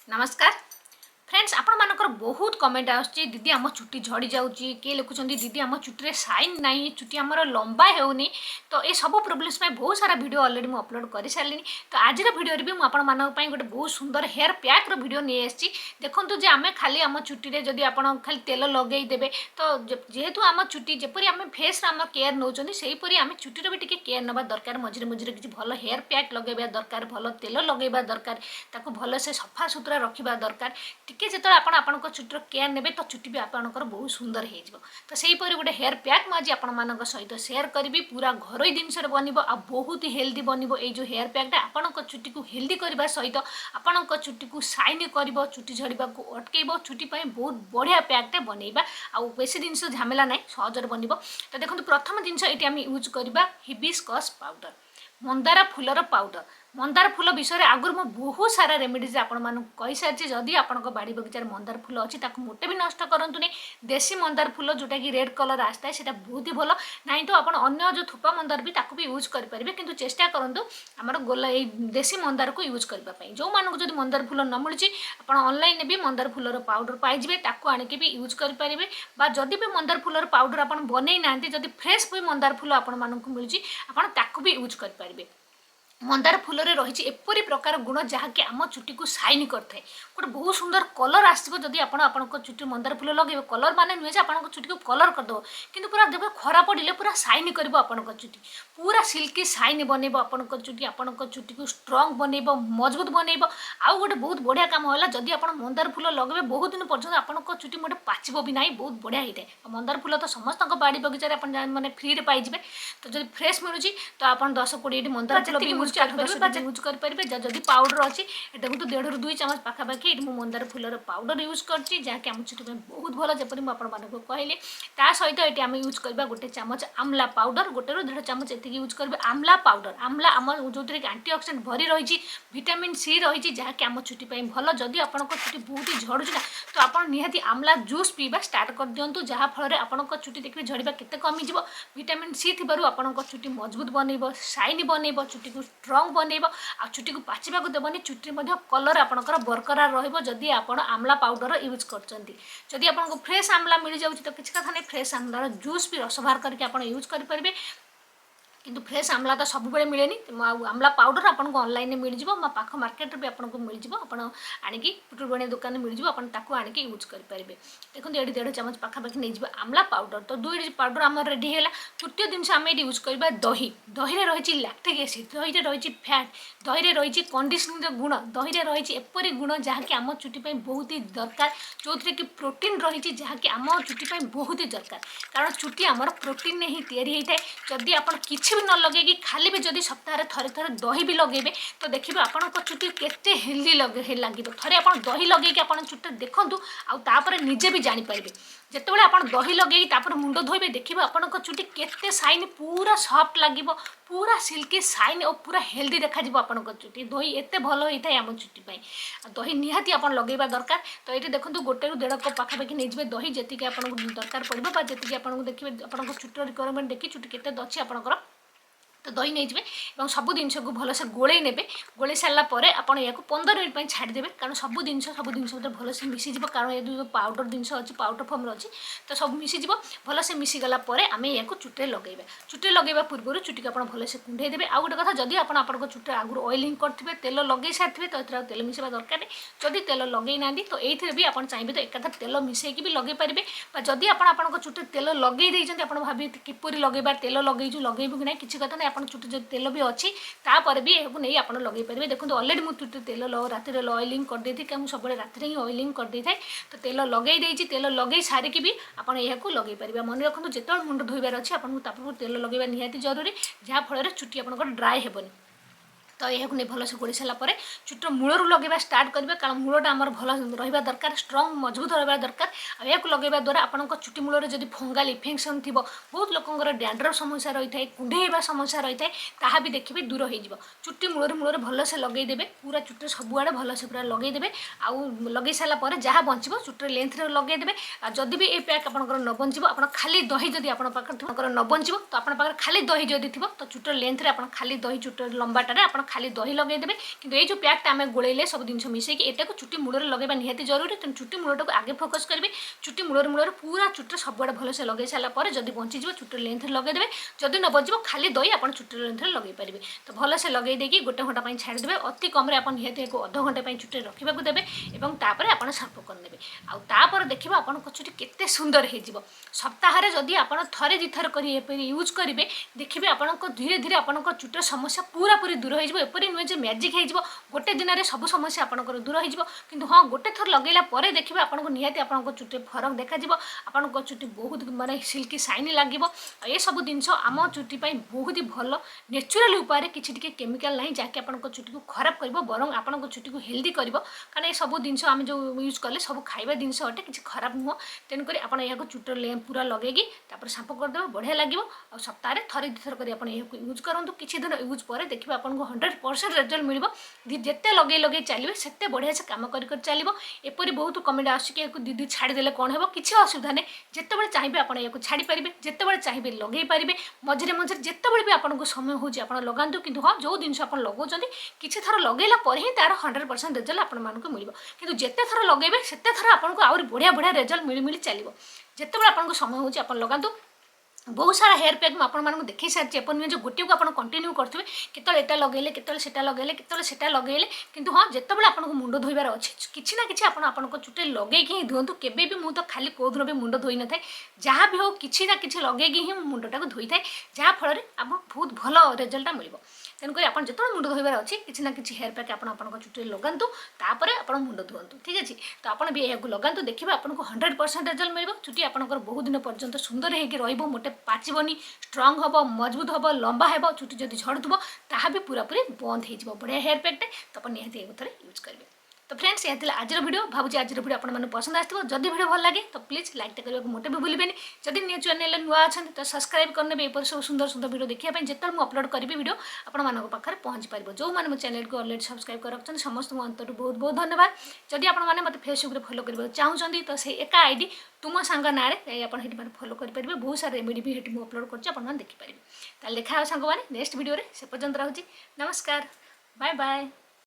नमस्कार फ्रेंड्स आपण मानकर बहुत कमेंट आछी दीदी आम चुट्टी झड़ी जाऊँगी किए लिखुं दीदी आम चुट्टी साइन नहीं चुट्टी आमर लंबा होनी तो ये सब प्रोब्लेम्स बहुत सारा वीडियो अलरेडी मुझे अपलोड कर सारे तो आज भिडियो भी मुझे गोटे बहुत सुंदर हेयर पैक वीडियो नहीं आसी देखूँ जे आम खाली आम चुट्टी जदि आप खाली तेल लगेदेवे तो जेहेतु आम चुट्टी जपरी आम फेस आम केयर नौकरी सेहीपरी आम चुट्टी भी केयर नवा दरकार मझे मझे किसी भल हेयर पैक लगेबा दरकार भल तेल लगेबा दरकार ताको भल से सफा सुतरा रखा दरकार टिके जो आपण चुट्टीर केयर ने तो चुट्टी भी आपंकर बहुत सुंदर हो तो सहीपरि गोटे हेयर पैक मुझे आपण सहित सेयार करी पूरा घरोई जिनस बनब आ बहुत हेल्दी बनब ये जो हेयर पैकटा आपण चुट्टी को हेल्दी करने सहित आपण चुट्टी को साइन कर चुट्टी झड़वा को अटकब चुट्टी बहुत बढ़िया पैकटे बनइबा आ बेसी जिन झमेला ना सहजर बनब तो देखो प्रथम जिनस ये आम यूज करवा हिबिस्कस पाउडर मंदार फूलर पाउडर मंदार फूल विषय आगुरी मैं बहुत सारा रेमेडीज आपई सारी जदि आपण बाड़ी बगीचार मंदार फूल अच्छी मोटे भी नष्ट करूँ देसी मंदार फूल जोटा कि रेड कलर आसता है से बहुत ही भल ना तो आप अन्य जो थोपा मंदार भी भी यूज करेंगे किंतु चेष्टा करूँ आमर गोला देसी मंदार को यूज करने जो मानक जब मंदार फूल न मिली आप ऑनलाइन भी मंदार फूलर पाउडर पाइबे आणिकी भी यूज करेंगे जदि भी मंदार फूलर पाउडर आप बनई ना जदि फ्रेश भी मंदार फूल आपण मिलूँ आप भी यूज करेंगे मंदार फूल रही एपरी प्रकार गुण जहाँकि आम चुट्टी को साइन करते गोटे बहुत सुंदर कलर आसो जदि आपण चुट्टी मंदार फूल लगे कलर माने नुहे आप चुट्टी को कलर करदेव कि पूरा जब खरा पड़े पूरा साइन कर चुट्टी पूरा सिल्की साइन बनइब आपण चुट्टी आपण चुट्टी को स्ट्रंग बनइब मजबूत बनइब आउ गोटे बहुत बढ़िया कम है जदि आप मंदार फूल लगे बहुत दिन पर्यटन आपण चुट्टी मोटे पाचब भी ना बहुत बढ़िया होता है मंदार फूल तो समस्त बाड़ी बगीचार मैंने फ्री रे पाइबे तो जब फ्रेश मिलूँ तो आप 10-20 मंदार फूल भी यूज करेंगे जदि पाउडर अच्छी एटा तो 1.5 ରୁ 2 चामच पाखापाखि ये मंदार फूलर पाउडर यूज करछि जहाँकि आम चुट्टी बहुत भल जपरी मुझे कहली ता सहित ये आम यूज करवा 1 चामच आमला पाउडर 1 ରୁ 1.5 चामच ये यूज करेंगे आमला पाउडर आमला आम जो एंटीऑक्सीडेंट भरी रही विटामिन सी रही जहाँकि आम चुट्टी भल जदि आप चुट्टी बहुत ही झड़ू ना तो आप निहाती आमला जूस पीवा स्टार्ट कर दिंतु जहाँफल आपण चुट्टी देखिए झड़वा केते कमिज विटामिन सी थी आपण चुट्टी मजबूत बनइब साइन बनइब चुट्टी को स्ट्रंग बनइब आ चुट्टी को पाचिबा को देबनी चुट्टी कलर आपंकर बरकरार रही आप आमला पाउडर यूज करदी आपको फ्रेश आमला मिल जाऊँ तो किसी कथा नहीं फ्रेश आमलार जूस भी रस बाहर करके आप यूज करेंगे किंतु फ्रेश आमला तो सब बेले मिले आमला पाउडर आपको ऑनलाइन मिल जाए पाख मार्केट भी आपको मिल जाए आप आणिकी पुटुरबणिया दुकान मिल जाए आपको आणिकी यूज करेंगे देखो ये 1.5 चामच पाखापाखि नहीं जाए आमला पाउडर तो 2 पाउडर आम रेडी है तृतीय जिन आम ये यूज करवा दही दही रही लैक्टिक एसिड दही रही फैट दही रही कंडीशनिंग गुण दही रही एपरी गुण जहाँकि आम चुट्टी बहुत ही दरकार जो थी कि प्रोटीन रही जहाँकि आम चुट्टी बहुत ही दरकार कारण चुट्टी आमर प्रोटीन ही तैयारी होता है जदि आप किसी भी न लगे खाली भी जदि सप्ताह थे थे दही भी लगे तो देखिए आपण चुट्टी केते हेल्दी लगे लगे थे आप दही लगे चुट्टी देखूँ आउे निजे भी जानीपारे जितेबाला आप दही लगे मुंड धोबे देखिए आपण चुट्टी केते साइन पूरा सफ्ट लगे पूरा सिल्की साइन और पूरा हेल्दी देखा आपण चुट्टी दही एत भल होता है आम चुट्टी दही निहाती आप लगेगा दरकार तो ये देखो 1 ରୁ 1.5 कप पाखापाखि नहीं जाए दही जी आपको दरकार पड़ो जी आपको देखिए आप चुट्टी रिक्वायरमेंट देखिए चुट्टी केते अच्छी आपंकर तो दही नहीं जाए सब जिन को भलसे गोले ने गोले सारापर आप 15 मिनिट छाड़देवे कारण सब जिन भलसे मिसीज कारण ये जो पाउडर जिन अच्छी पाउडर फर्म अच्छी तो सब मिसीज भलसे मिसीगला आम या चुट्टे लगेगा चुट्टे लगेवा पूर्व चुट्टी को आप भलसे कुंडे देवे आउ गोटे कथा जदि आप चुट्टे आगुरी ऑयलिंग करेंगे तेल लगे सारी तो ये तेल मिसवा दरकार जदि तेल लगे ना तो ये भी आप चाहिए तो एकाधा तेल मिसेकी भी लगे पारे जदि आप चुट्टे तेल लगे देते आप भावी किपरि लगेबा तेल लगेचु लगेबू कि ना किसी कथा नहीं चुट्टी जो तेल भी अच्छी तापर भी यह नहीं आप लगे पारे देखो ऑलरेडी मुझे चुट्टी तेल राति ऑयलिंग करदे क्या सब राति ही ऑयलिंग करदे थाए तो तेल लगे तेल लगे सारिकी भी आप लगे पारे मन रखु जो मुंड धोबार अच्छी आपको तेल लगेगा निहाती जरूरी जहाँफल चुट्टी आप ड्राए हेबनी तो यह नहीं भलसे गोड़ी सारापर चुट्टर मूलर लगेगा स्टार्ट करेंगे कारण मूलटा आमर भल रहा दरकार स्ट्रंग मजबूत रहा दरकार या लगेगा द्वारा आपंक चुट्टी मूल जब फंगाल इन्फेक्शन थी बहुत लोकर डैंड्रफ समस्या रही है कुंडे समस्या रही है ताहा भी देखिए दूर हो चुट्टी मूलर भलसे लगेदेवे पूरा चुट्टे सबुआड़े भलसे पूरा लगेदेवे आउ लगे सारापर जहाँ बचो चुट्टे लेंथ लगेदेवे जदि भी ये पैक आपंकर न बचो आप खाली दही जदि आप न बचो तो आप खाली दही जदि थी तो चुट्टर लेंथ आप खाली दही चुट्टर लंबाटे आप खाली दही लगेदेवे कि ये जो पैक्टा आम गोलैले सब जिन मिसेक एटा को चुटी मूल लगे निहाती जरूरी तेणु चुटी मूलटा को आगे फोकस करेंगे चुटी मूलर मूलर पूरा चुटी सबुआड़े भलसे लगे सारापर जब बंचीज चुटी लेंथ लगेदेवे जदि न बचो खाली दही आप चुटी लेंथ लगे पारे तो भलसे लगे देकी गोटे घंटा छाड़ीदेवे अति कम निहाती अध घंटे चुटी रखा देवे और तापर आप सार्प करदे आउे देखिए आपको चुटी केते सुंदर हो सप्ताह जदि आप थे दी थर यूज करेंगे देखिए आपको धीरे धीरे आप चुटर समस्या पूरा पूरी दूर होपरी नुहे मैजिक हो गोटे दिन में सब समस्या आपंकर दूर हो हाँ गोटे थर लगेला देखिए आपको निहाती आप चुटी फरक देखा आपको चुटी बहुत माने सिल्की शाइनी लगे ये सब जिनस आम चुटी बहुत ही भल नेचुराल उपाय किसी केमिकल ना जहाँकि आप चुटी को खराब कर बरं आपको चुटी को हेल्दी कर कारण ये सब जिनस आम जो यूज कले सब खाଇବା जिनस अटे किसी खराब नुह तेणुक आप चुटर पूरा लगेगी सांप करदे बढ़िया लगे और सप्ताह थे दी थर कर यूज करूँ किसी दिन यूज पर देखिए आपको 100% रिजल्ट मिल जिते लगे लगे चलिए से बढ़िया से कम कर चलो एपरी बहुत कमेंट आसूँ दीदी छाड़देले कौन हो किसी असुविधा नहीं जिते चाहिए आप छाड़ी पारे जिते चाहिए लगे पारे मझे मझे जिते भी आपको समय हो लगातु कि हाँ जो जिन आप लगाऊँ किसी थर लगेला ही तार 100% रिजल्ट आपको मिल कि जिते थर लगे से थर आपको आहरी बढ़िया बढ़िया रिजल्ट मिल मिल चलो जिते आपको समय हो लगातु बहुत सारा हेयर पैक मुझे देखी सारी नुहे जो गोटे को आप कंटिन्यू करेंगे केत लगे केत लगे केत लगे कि हाँ जिते आपको मुंड धोबार अच्छे किसी ना कि आप चुटे लगे ही धुंतु केवे भी मुझे खाली कौ दिन भी मुंड धोई न था जहाँ भी हो किसी ना कि लगे ही मुंडटा को धोई थाए जहाँफल आप बहुत भल रिजल्टा मिल तेणुक आप जो मुंड धोबार अच्छे किसी ना कि हेयर पैक आप चुटे लगातु तापर आप मुंड धुंतु ठीक अच्छे तो आप भी यह लगातु देखिए आपको 100% रिजल्ट मिल चुटी आपंकर बहुत दिन पर्यंत सुंदर हो मोटे पाचबनी स्ट्रंग हम मजबूत हम लंबा हो चुटी जब झड़ुव ता भी पूरा पूरी बंद हो बढ़िया हेयर पैकटे तो आप निहाती यूज करेंगे तो फ्रेंड्स यह आज वीडियो भावुँ आज वीडियो आपको पसंद आसो जदि वीडियो भल लगे तो प्लीज लाइक करने को मोटे भी भूलें जदि न्यू चैनल नुआ अच्छा तो सब्सक्राइब करने यहाँ सब सुंदर सुंदर वीडियो देखा जिते मुझे अपलोड करी वीडियो आपंखे पहुँची पार जो मैंने मो चैनल को अलरेडी सब्सक्राइब कर रखते समस्त अंतर बहुत बहुत धन्यवाद जदि आपने मतलब फेसबुक फॉलो करने चाहते तो से एका आईडी तुम सांग ना आप फॉलो करेंगे बहुत सारा रेमेडी भी मुझे अपलोड कर देखिपारे देखा सांग मैंने नेक्स्ट वीडियो से पर्यंत रहुची नमस्कार बाय बाय।